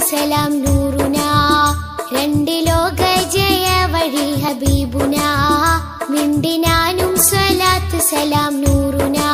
സലാം നൂറുനാ രണ്ട് ലോക ജയ വഴി ഹബീബുനാ മിണ്ടിനാനും സ്വലാത്ത് സലാം നൂറുനാ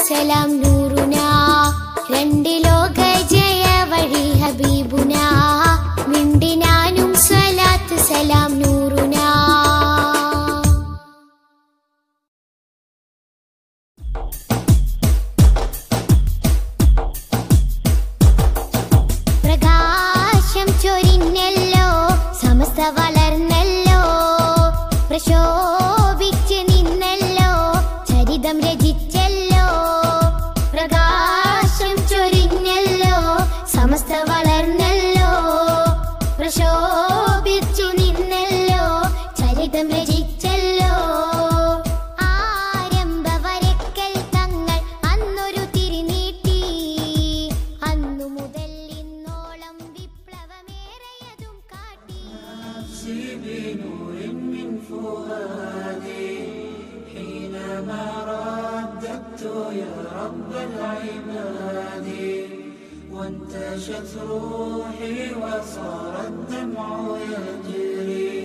സലാം നൂറുനാ രണ്ട് ലോക ജയ വഴി ഹബീബുനാ മിണ്ടിനാനും സ്വലാത്ത് സലാം നൂറുനാ പ്രകാശം ചൊരിഞ്ഞല്ലോ സമസ്ത വളർന്നല്ലോ പ്രശോഭിച്ച് നിന്നല്ലോ ചരിതം രചിച്ചല്ലോ പ്രകാശം ചൊരിഞ്ഞല്ലോ സമസ്ത വളർന്നല്ലോ പ്രശോഭിച്ചു നിന്നല്ലോ ചരിതം രചിച്ചല്ലോ ആരംഭ വരക്കൽ തങ്ങൾ അന്നൊരു തിരിനീട്ടി അന്നു മുതൽ ഇന്നോളം വിപ്ലവമേറെയതും കാട്ടി يا رب العباد وانتشت روحي وصار الدمع يجري